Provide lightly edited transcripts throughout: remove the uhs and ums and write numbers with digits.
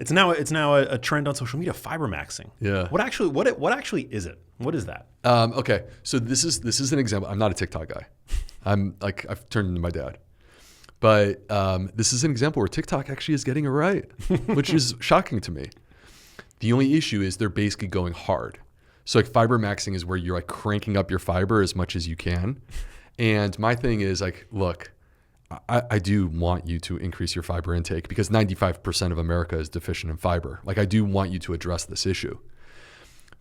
It's now a trend on social media. Fibermaxing. Yeah. What actually is it? What is that? Okay, so this is an example. I'm not a TikTok guy. I've turned into my dad. But this is an example where TikTok actually is getting it right, which is shocking to me. The only issue is they're basically going hard. So like fibermaxing is where you're like cranking up your fiber as much as you can. And my thing is like, look, I do want you to increase your fiber intake because 95% of America is deficient in fiber. Like I do want you to address this issue.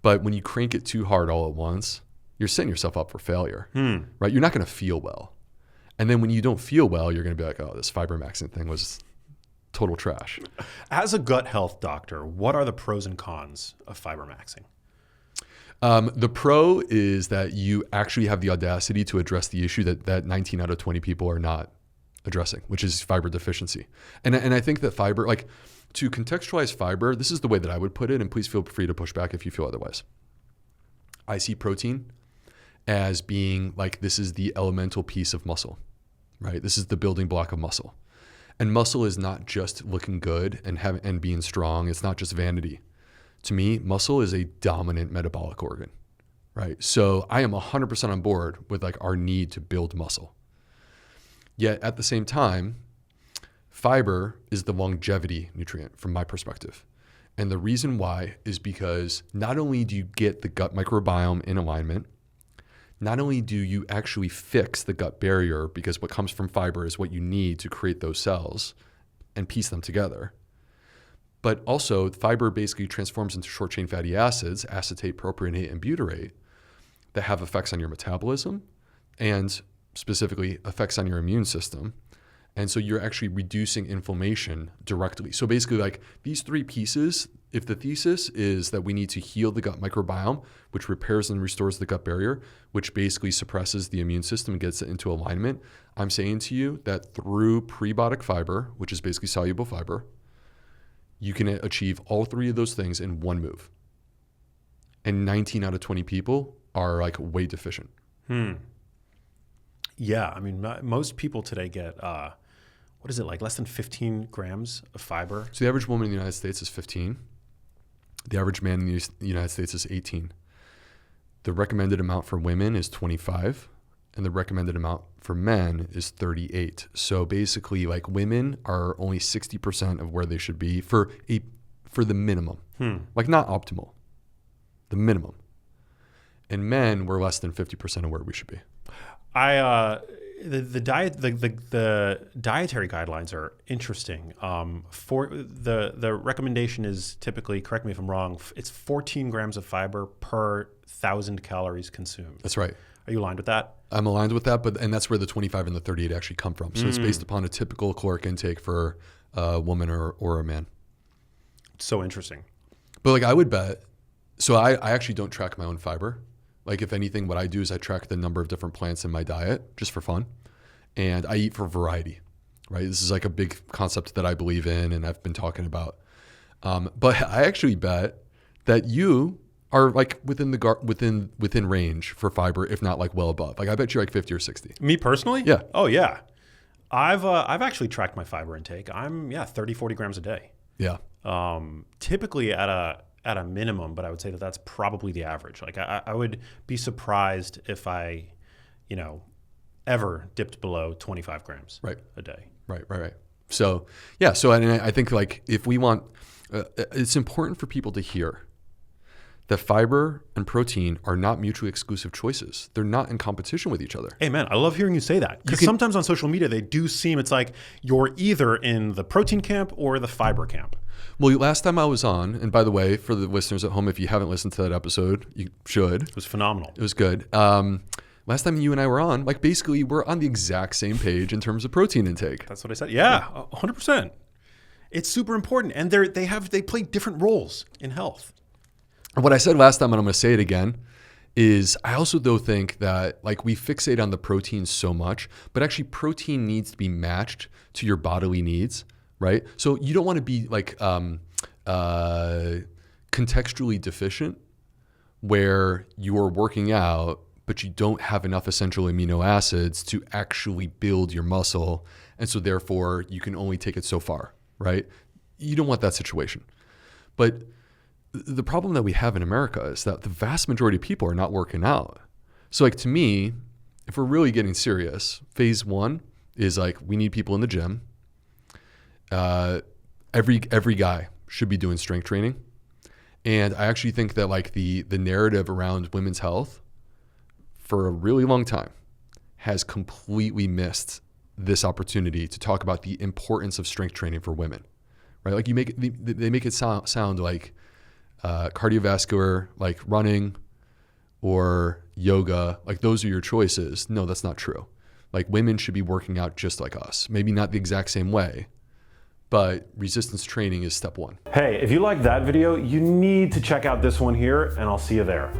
But when you crank it too hard all at once, you're setting yourself up for failure, right? You're not going to feel well. And then when you don't feel well, you're going to be like, oh, this fibermaxing thing was total trash. As a gut health doctor, what are the pros and cons of fibermaxing? The pro is that you actually have the audacity to address the issue that 19 out of 20 people are not addressing, which is fiber deficiency. And I think that fiber, like to contextualize fiber, this is the way that I would put it, and please feel free to push back if you feel otherwise. I see protein as being like, this is the elemental piece of muscle, right? This is the building block of muscle. And muscle is not just looking good and being strong. It's not just vanity. To me, muscle is a dominant metabolic organ, right? So I am 100% on board with like our need to build muscle. Yet at the same time, fiber is the longevity nutrient from my perspective. And the reason why is because not only do you get the gut microbiome in alignment, not only do you actually fix the gut barrier, because what comes from fiber is what you need to create those cells and piece them together, but also fiber basically transforms into short chain fatty acids, acetate, propionate, and butyrate, that have effects on your metabolism and specifically effects on your immune system. And so you're actually reducing inflammation directly. So basically like these three pieces, if the thesis is that we need to heal the gut microbiome, which repairs and restores the gut barrier, which basically suppresses the immune system and gets it into alignment, I'm saying to you that through prebiotic fiber, which is basically soluble fiber, you can achieve all three of those things in one move. And 19 out of 20 people are like way deficient. Yeah, I mean, most people today get, what is it, like less than 15 grams of fiber? So the average woman in the United States is 15. The average man in the United States is 18. The recommended amount for women is 25. And the recommended amount for men is 38. So basically, like women are only 60% of where they should be for the minimum. Like not optimal, the minimum. And men, we're less than 50% of where we should be. The dietary guidelines are interesting. For the recommendation is typically, correct me if I'm wrong, it's 14 grams of fiber per 1,000 calories consumed. That's right. Are you aligned with that? I'm aligned with that, and that's where the 25 and the 38 actually come from. So it's based upon a typical caloric intake for a woman or a man. So interesting. But like I would bet, so I actually don't track my own fiber. Like if anything, what I do is I track the number of different plants in my diet just for fun. And I eat for variety, right? This is like a big concept that I believe in and I've been talking about. But I actually bet that you are like within range for fiber, if not like well above. Like I bet you're like 50 or 60. Me personally? Yeah. Oh yeah. I've actually tracked my fiber intake. I'm 30, 40 grams a day. Yeah. Typically at a minimum, but I would say that that's probably the average. Like I would be surprised if I, ever dipped below 25 grams a day. Right. So yeah. So I think like if we want, it's important for people to hear that fiber and protein are not mutually exclusive choices. They're not in competition with each other. Hey man, I love hearing you say that. Because sometimes on social media, they do seem, it's like you're either in the protein camp or the fiber camp. Well, last time I was on, and by the way, for the listeners at home, if you haven't listened to that episode, you should. It was phenomenal. It was good. Last time you and I were on, like basically we're on the exact same page in terms of protein intake. That's what I said. Yeah, 100%. It's super important. And they play different roles in health. What I said last time, and I'm going to say it again, is I also though think that like we fixate on the protein so much, but actually protein needs to be matched to your bodily needs, right? So you don't want to be like contextually deficient where you're working out, but you don't have enough essential amino acids to actually build your muscle. And so therefore you can only take it so far, right? you don't want that situation. But the problem that we have in America is that the vast majority of people are not working out. So like to me, if we're really getting serious, phase one is like we need people in the gym. Every guy should be doing strength training. And I actually think that like the narrative around women's health for a really long time has completely missed this opportunity to talk about the importance of strength training for women, right? Like they make it sound like cardiovascular, like running or yoga, like those are your choices. No, that's not true. Like women should be working out just like us. Maybe not the exact same way, but resistance training is step one. Hey, if you liked that video, you need to check out this one here, and I'll see you there.